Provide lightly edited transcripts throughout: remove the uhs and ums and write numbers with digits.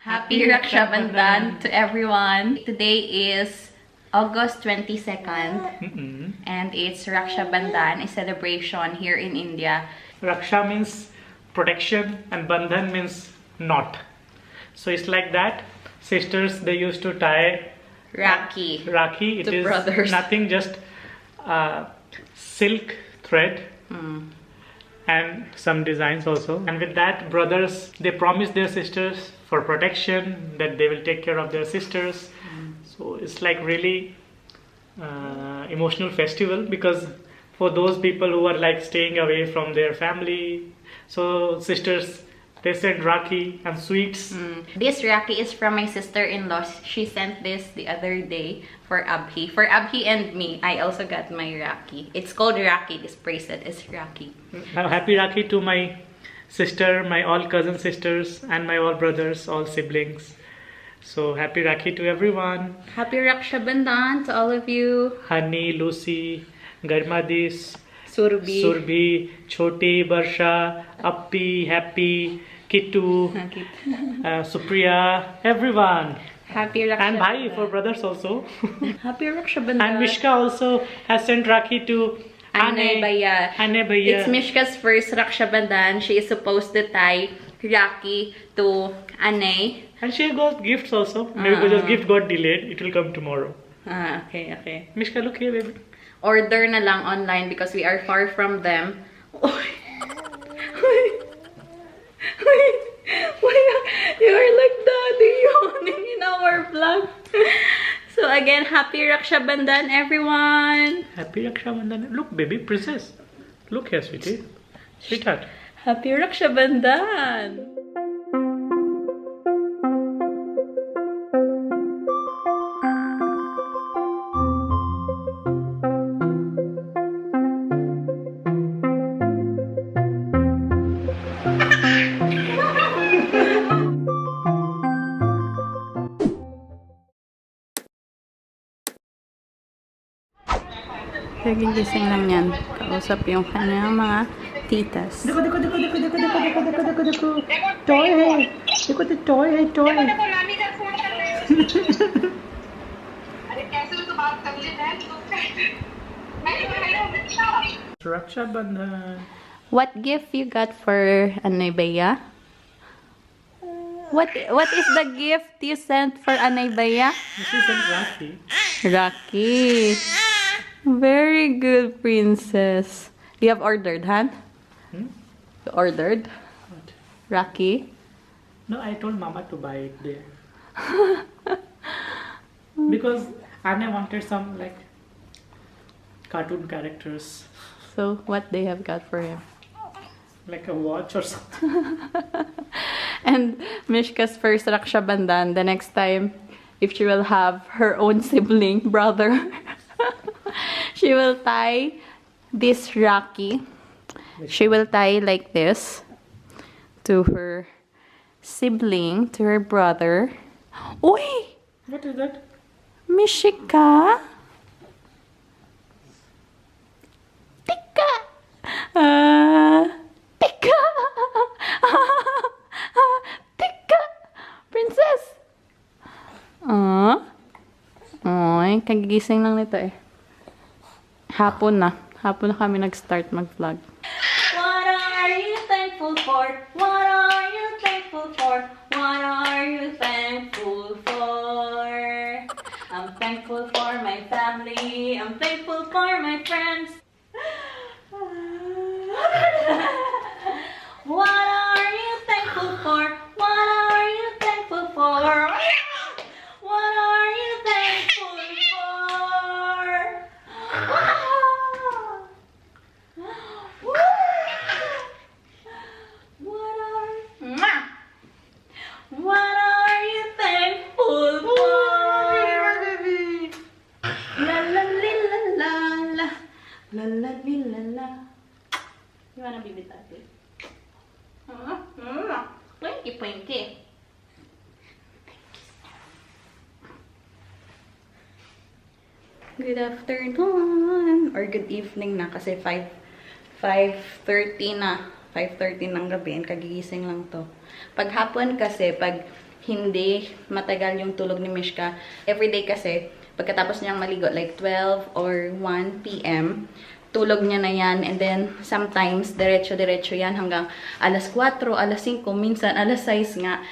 Happy Raksha Bandhan to everyone. Today is August 22nd and it's Raksha Bandhan, a celebration here in India. Raksha means protection and Bandhan means knot. So it's like that. Sisters, they used to tie Rakhi. Rakhi. It To is brothers. nothing, just silk thread and some designs also. And with that, brothers, they promise their sisters for protection, that they will take care of their sisters. So it's like really emotional festival, because for those people who are like staying away from their family, so sisters, they send Rakhi and sweets. This Rakhi is from my sister-in-law. She sent this the other day for Abhi. For Abhi and me, I also got my Rakhi. It's called Rakhi. This bracelet is Rakhi. Happy Rakhi to my sister, my all cousin sisters, and my all brothers, all siblings. So happy Rakhi to everyone. Happy Raksha Bandhan to all of you. Honey, Lucy, Garmadis, Surbi. Surbi, Choti, Barsha, Appi, Happy, Kittu, Supriya, everyone. Happy Raksha And Bhai Bandhan. for brothers also. Happy Raksha Bandhan. And Mishka also has sent Rakhi to Ane Bhaiya. Ane Bhaiya. It's Mishka's first Raksha Bandhan. She is supposed to tie Rakhi to Ane. And she got gifts also. Maybe because gift got delayed, it will come tomorrow. Okay. Mishka, look here, baby. Order na lang online because we are far from them. Why you are like daddy yawning in our vlog. So again, happy Raksha Bandhan, everyone. Happy Raksha Bandhan. Look, baby, princess. Look here, sweetie. Sweetheart. Happy Raksha Bandhan. Nagigising lang yan. Kausap yung kanyang mga titas. Deko. Toy hai. Deko the toy hai, toy. Raksha Bandhan. What gift you got for Anay Bhaiya? What is the gift you sent for Anay Bhaiya? This is Rakhi. Rakhi. Very good, princess. You have ordered, Han? You ordered? What? Rakhi? No, I told Mama to buy it there. Because Anna wanted some like cartoon characters. So, what they have got for him? Like a watch or something. And Mishka's first Raksha Bandhan, the next time, if she will have her own sibling, brother, she will tie this Rakhi. She will tie like this to her sibling, to her brother. Uy! What is that? Mishika? Tika! Tika! Tika! Princess! Ay, kagigising lang nito eh. Hapon na. Hapon na kami nag-start mag-vlog. What are you thankful for? What are you thankful for? What are you thankful for? I'm thankful for my family. I'm thankful for my friends. What are you thankful for? What are you thankful for? What are you thankful for? What are you thankful for? La la li la la la la la li la la. You wanna be with that? Pinky. Good afternoon or good evening na kasi 5:30 na. 5:30 ng gabi and kagigising lang to. Pag hapon kasi, pag hindi matagal yung tulog ni Mishka. Everyday kasi, pagkatapos niyang maligo, like 12 or 1 p.m., tulog niya na yan. And then, sometimes, diretso-diretso yan hanggang alas 4, alas 5, minsan alas 6 nga.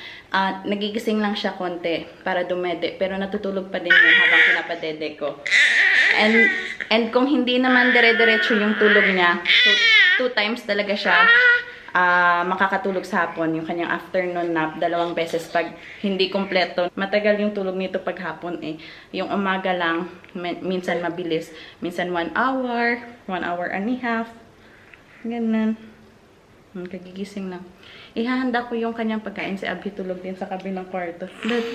Nagigising lang siya konti para dumede. Pero natutulog pa din yun habang pinapadede ko. And kung hindi naman dire-diretso yung tulog niya, so 2 times talaga siya makakatulog sa hapon. Yung kanyang afternoon nap, 2 beses pag hindi kompleto. Matagal yung tulog nito pag hapon eh. Yung umaga lang, minsan mabilis. Minsan 1 hour, 1 hour and a half. Ganun. Kagigising lang. Ihahanda ko yung kanyang pagkain. Si Abhi tulog din sa kabilang kwarto. But,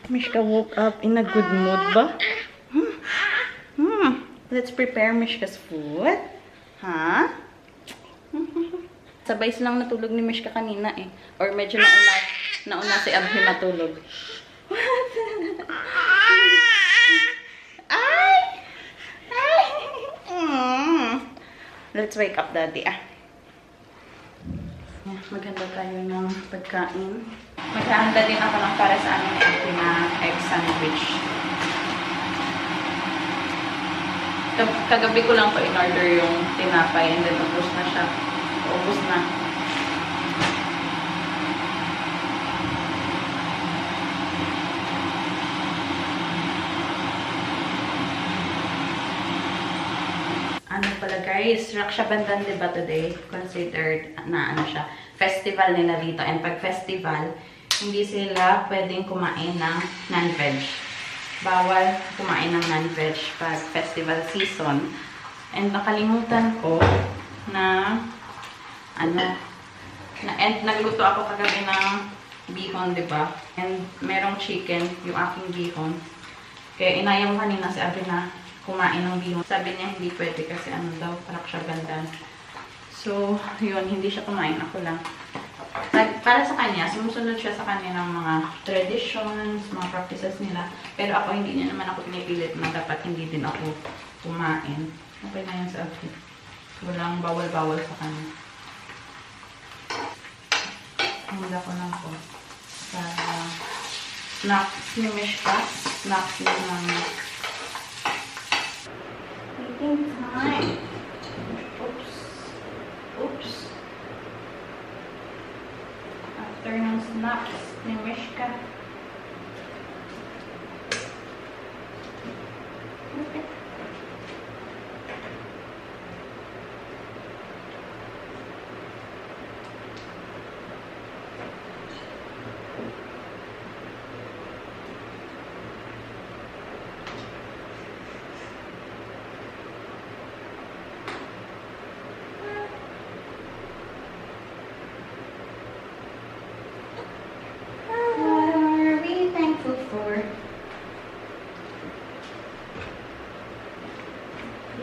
Mishka woke up in a good mood ba? Let's prepare Mishka's food. Ha? Sabay silang natulog ni Mishka kanina eh. Or medyo nauna si Abhi matulog. Ay! Ay! Let's wake up daddy Maghanda tayo ng pagkain. Maghahanda din ako ng para sa amin ni na egg sandwich. Kagabi ko lang po in-order yung tinapay and then ubos na siya. Ubos na. Ano pala guys, Raksha Bandhan diba today? Considered na ano siya, festival nila dito. And pag festival, hindi sila pwedeng kumain ng non-veg. Bawal kumain ng non-veg pag festival season. And nakalimutan ko na nagluto ako kagabi ng bihon, diba? And merong chicken, yung aking bihon. Kaya inayang kanina si Abby na kumain ng bihon. Sabi niya hindi pwede kasi ano daw, Raksha Bandhan. So, yun, hindi siya kumain. Ako lang. Para sa kanya, sumusunod siya sa kanilang mga traditions, mga practices nila. Pero ako, hindi niya naman ako pinipilit na dapat hindi din ako kumain. Okay na yun sa Abby. Walang bawal-bawal sa kanya. Handa ko lang po. Para snacks ni Mishka. Snacks ni Mami. Eating time. Oops. Oops. Afternoon snacks ni Mishka. Okay.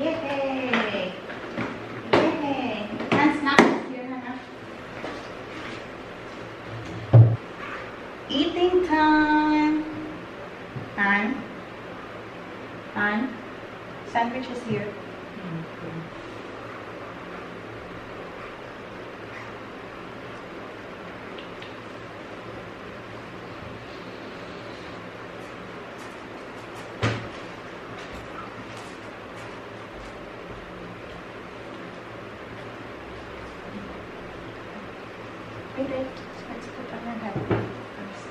Yay! Yay! And snacks here, Hannah. Eating time. Time. Time. Sandwich is here. Okay, let's put on our head first.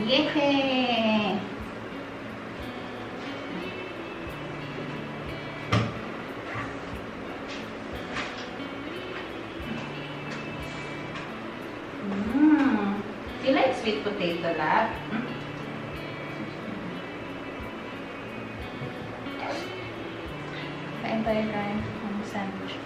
Yay! Do you like sweet potato, lab? Kain tayo guys ng sandwich.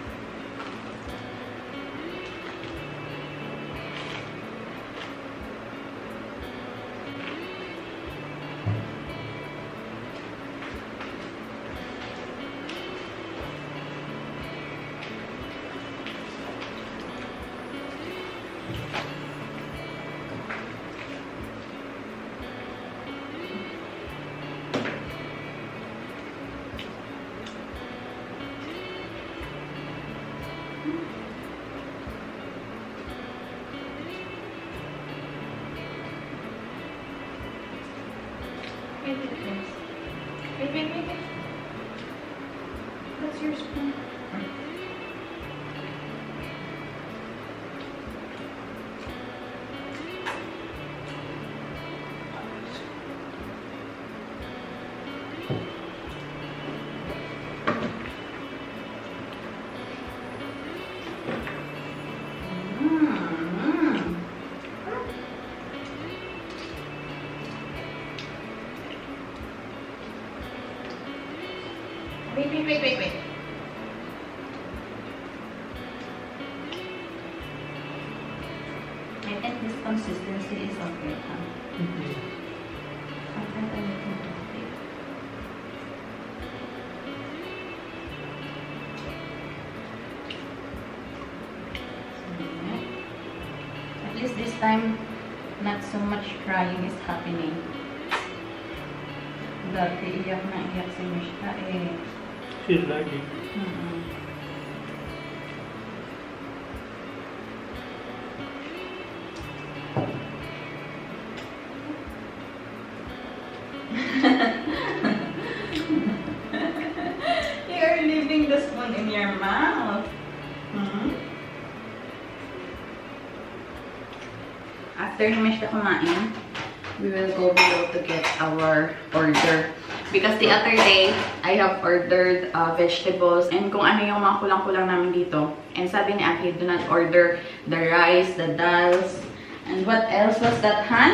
Wait, wait, wait, wait. That's your spoon. Wait, wait, wait, wait, wait. I think this consistency is okay, huh? Sometimes I need to do it. At least this time, not so much crying is happening. Dati iyak na iyak si Mishka eh. She's lagging. You're leaving the spoon in your mouth. After Mishka kumain, we will go below to get our order. Because the other day, I have ordered vegetables and kung ano yung mga kulang-kulang namin dito. And sabi ni Aki, do not order the rice, the dals, and what else was that, Han?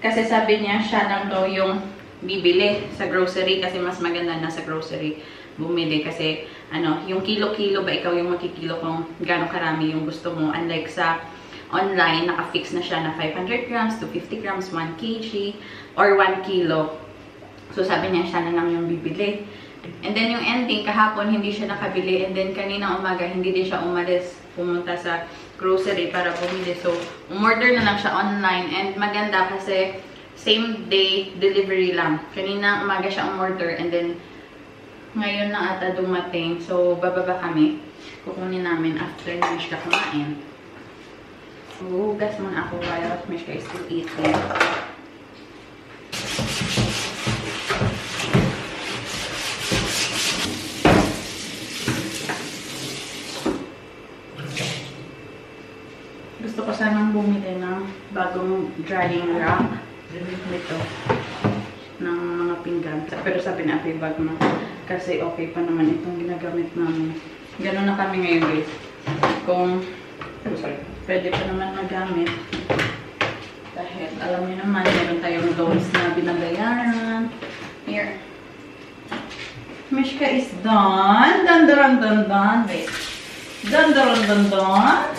Kasi sabi niya, siya lang daw yung bibili sa grocery kasi mas maganda na sa grocery bumili. Kasi, ano, yung kilo-kilo ba ikaw yung makikilo kung gano'ng karami yung gusto mo. Unlike sa online, naka-fix na siya na 500 grams to 50 grams, 1 kg, or 1 kilo. So, sabi niya, siya na lang yung bibili. And then, yung ending, kahapon, hindi siya nakabili. And then, kanina umaga, hindi din siya umalis. Pumunta sa grocery para bumili. So, umorder na lang siya online. And maganda kasi, same day delivery lang. Kanina umaga siya umorder. And then, ngayon na ata dumating. So, bababa kami. Kukunin namin after na Mishka kumain. So, hugas muna ako while Mishka is still eating. Gusto ko sanang bumili ng bagong drying rack nito ng mga pinggan. Pero sabi na ako bag na kasi okay pa naman itong ginagamit namin. Ganun na kami ngayon guys. Kung pwede pa naman magamit. Dahil alam niyo naman, meron tayong loans na binabayaran. Here. Mishka is done. Done, done, done, done. Wait. Done, done, done, done.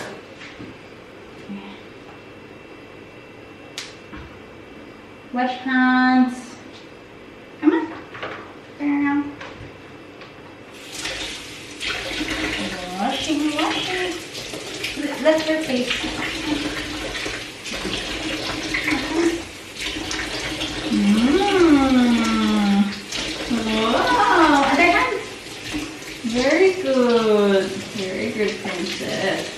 Wash hands. Come on. Turn around. Washing, washing. Let's your face. Wow. Other hand. Very good. Very good, princess.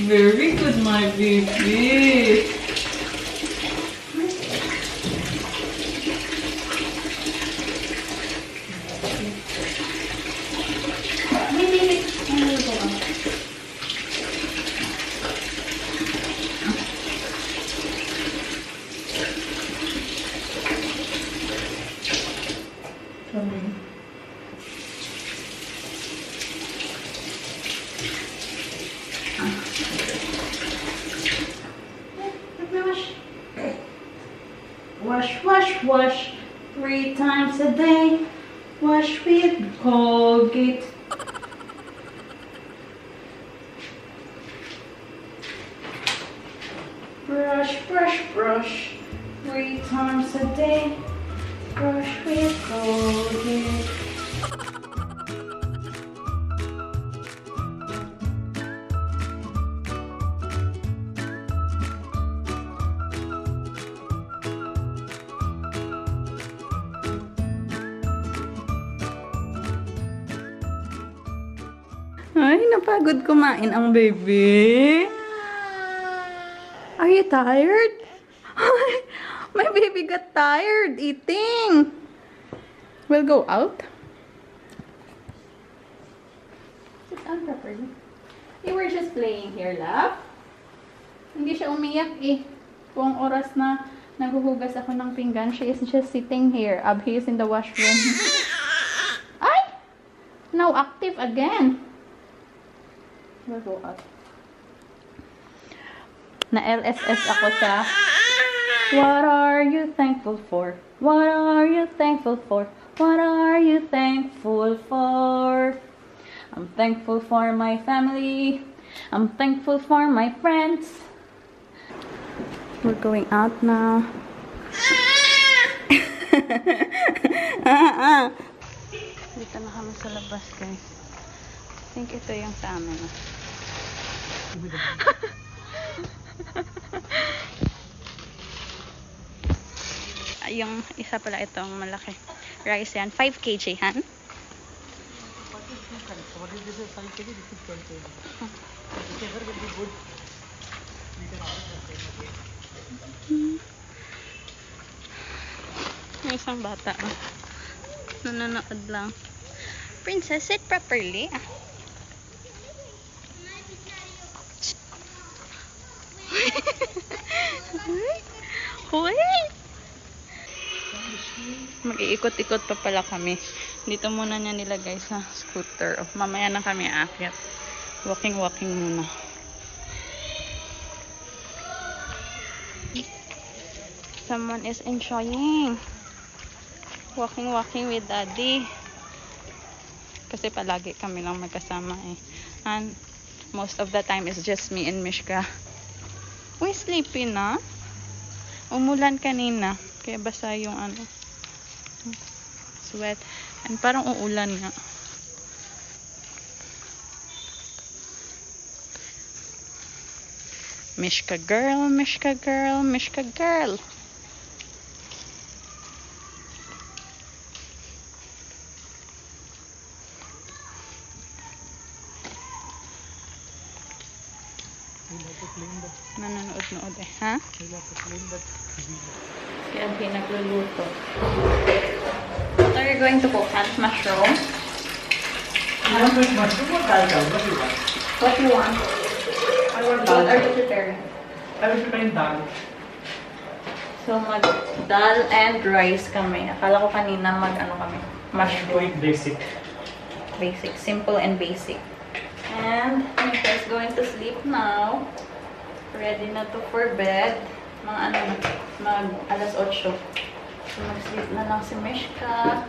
Very good, my baby. Wash, wash, wash 3 times a day. Wash with Colgate. Brush, brush, brush 3 times a day. Brush with Colgate. Ay, napagod kumain ang baby. Are you tired? My baby got tired eating. We'll go out. Sit down properly. You were just playing here, love. Hindi siya umiyak eh. Buong oras na naghuhugas ako ng pinggan, she is just sitting here. Abhi is in the washroom. Ay! Now active again. We'll go out. Na LSS ako sa What are you thankful for? What are you thankful for? What are you thankful for? I'm thankful for my family. I'm thankful for my friends. We're going out now. Dito na kami sa labas, guys. I think ito yung sa amin. Yung isa pala itong malaki. Rice yan. 5 kg, han? What is this? 5 kg? This is 12 kg. Whichever will be good. We can order the same again. May isang bata. Nanonood lang. Princess, sit properly. Wait! Mag-iikot-ikot pa pala kami. Dito muna niya nilagay sa scooter. Oh, mamaya na kami aakyat. Walking muna. Someone is enjoying walking with daddy. Kasi palagi kami lang magkasama eh. And most of the time is just me and Mishka. Uy, sleepy na. Umulan kanina. Kaya basa yung ano. Sweat. And parang uulan nga. Mishka girl, Mishka girl, Mishka girl. Nanonood-nood eh, ha? Si Abhi nagluluto. So you're going to cook ant mushroom? You want to eat mushroom or dal chawal? What do you want? What you want? I want What dal. are you preparing? I will prepare dal. So mag-dal and rice kami. Akala ko kanina mag-ano kami? Mushroom. Going basic. Basic. Simple and basic. And Mika is going to sleep now. Ready na to for bed. Mga ano na, mag alas 8. So mag-sleep na lang si Mishka.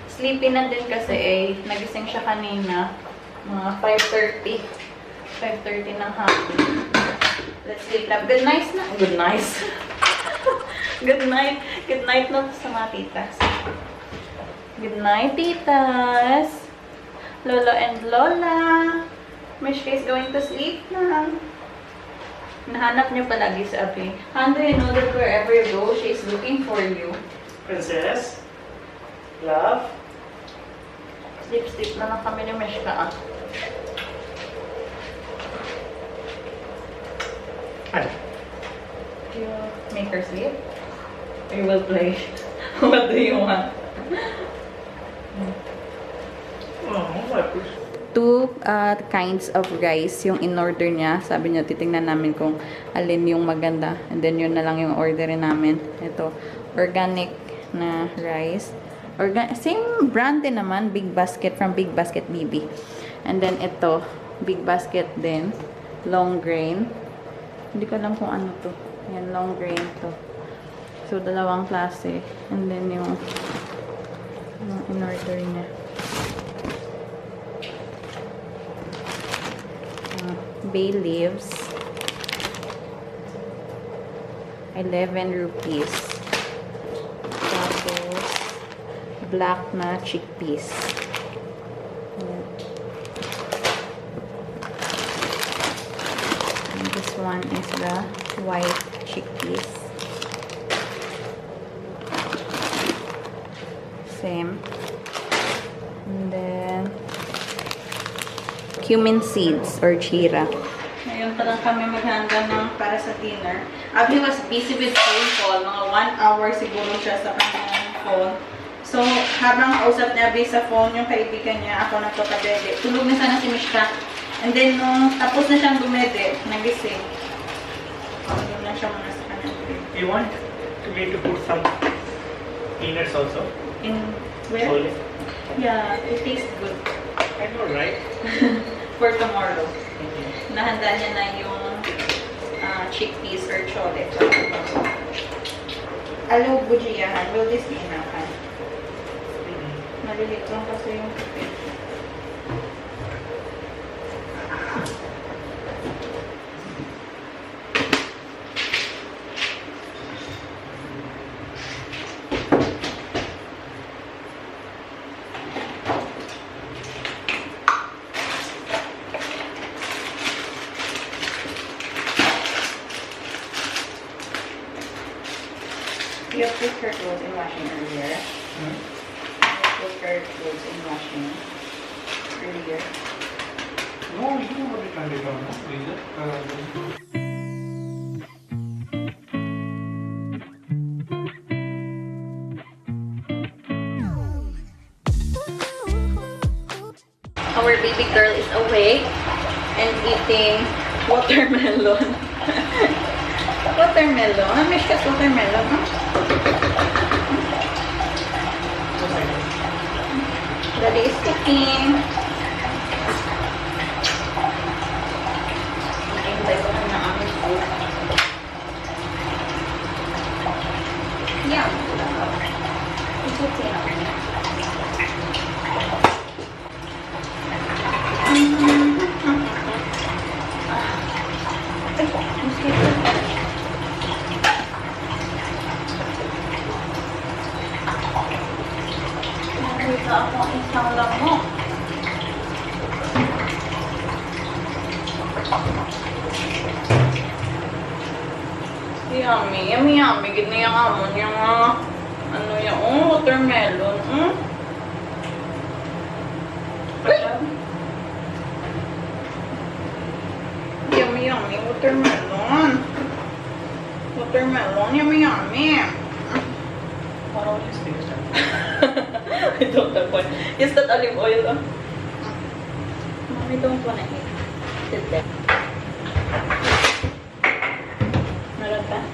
Sleepy na din kasi eh. Nagising siya kanina. Mga 5:30. 5:30 ng hapon. Let's sleep lang. Good night na. Good night. Good night. Good night na sa mga titas. Good night, titas. Lolo and Lola. Mishka is going to sleep na. Nahanap niyo palagi si Abhi. How do you know that wherever you go, she is looking for you? Princess. Love. Sleep na lang kami ni Mishka. Ano? Do you make her sleep? Or you will play? What do you want? Oh, what? Two kinds of rice yung in-order niya. Sabi niya, titingnan namin kung alin yung maganda. And then, yun na lang yung orderin namin. Ito, organic na rice. Same brand din naman, Big Basket from Big Basket BB. And then, ito, Big Basket din. Long grain. Hindi ko alam kung ano to. Yan, long grain to. So, dalawang klase. And then, yung in-order niya. Bay leaves, 11 rupees. Tapos, black na chickpeas. Ayan. And this one is the white chickpeas. Same. And then, cumin seeds or chira. Ngayon pa lang kami maghanda ng para sa dinner. Abhi was busy with phone call. Mga 1 hour siguro siya sa kanyang phone. So, habang kausap niya based sa phone yung kaibigan niya, ako nagpapabede. Tulog na sana si Mishka. And then, nung tapos na siyang dumede, nagising. Tulog na siya muna sa kanyang bed. You want me to put some peanuts also? In where? Solid. Yeah, it tastes good. I know, right? For tomorrow. Nahanda niya na yung chickpeas or chole. Alo bujiyahan. Will this be enough? Malilit lang kasi yung kape. You have put her clothes in washing earlier. Put her clothes in washing earlier. No, you already turned it on, no? Freezer? Our baby girl is awake and eating watermelon. Watermelon? Mishka's watermelon, huh? Daddy is cooking. Nakihintay ko na ng aming food. Yeah. It's okay naman. Nakita ako isang lamok. Yummy, yummy, yummy. Gid na yung amon yung ano yung watermelon. Yummy, yummy, watermelon. Watermelon, yummy, yummy. What all these things? I don't have one. Is that olive oil? Mommy don't wanna eat. Sit there. Meron pa?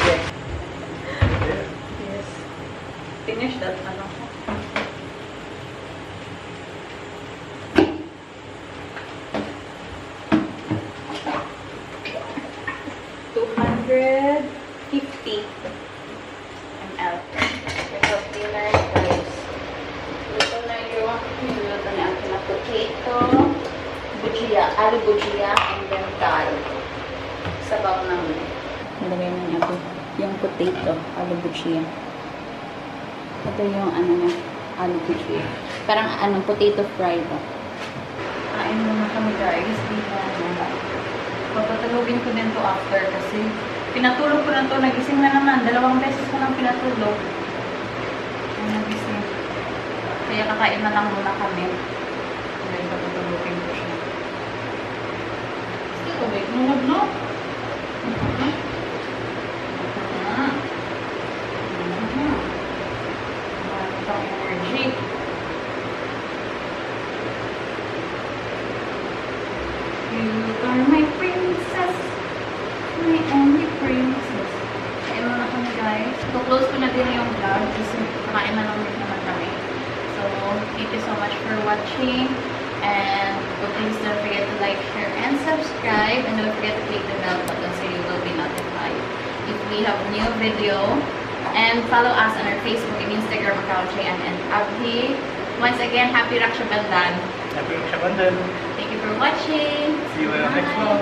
Yes. Yes. Finish that ano. $250 ml. Ito, dinner guys. Luto na yung niluto na akin na potato, bujia, alu bujia, and then dal. Sabaw namin. Nilagay na niya yung potato, alu bujia. Ito yung ano niya, alu bujia. Parang ano, potato fried. Kain muna kami guys. Papatulogin ko din to after kasi pinatulog ko na to, nagising na naman. 2 beses ko lang pinatulog. Nagising. Kaya kakain na lang muna kami. Kaya papatulogin ko siya. Gusto ko ba? Nungod, no? Ang energy. You are my princess. My only princess. Kain muna kami guys. So, close ko na din yung vlog kasi kakain na lang din naman kami. So, thank you so much for watching. And please don't forget to like, share, and subscribe. And don't forget to click the bell button so you will be notified if we have new video. And follow us on our Facebook and Instagram account, Cheyenne and Abhi. Once again, happy Raksha Bandhan. Happy Raksha Bandhan. Thank you for watching. See you in the next vlog.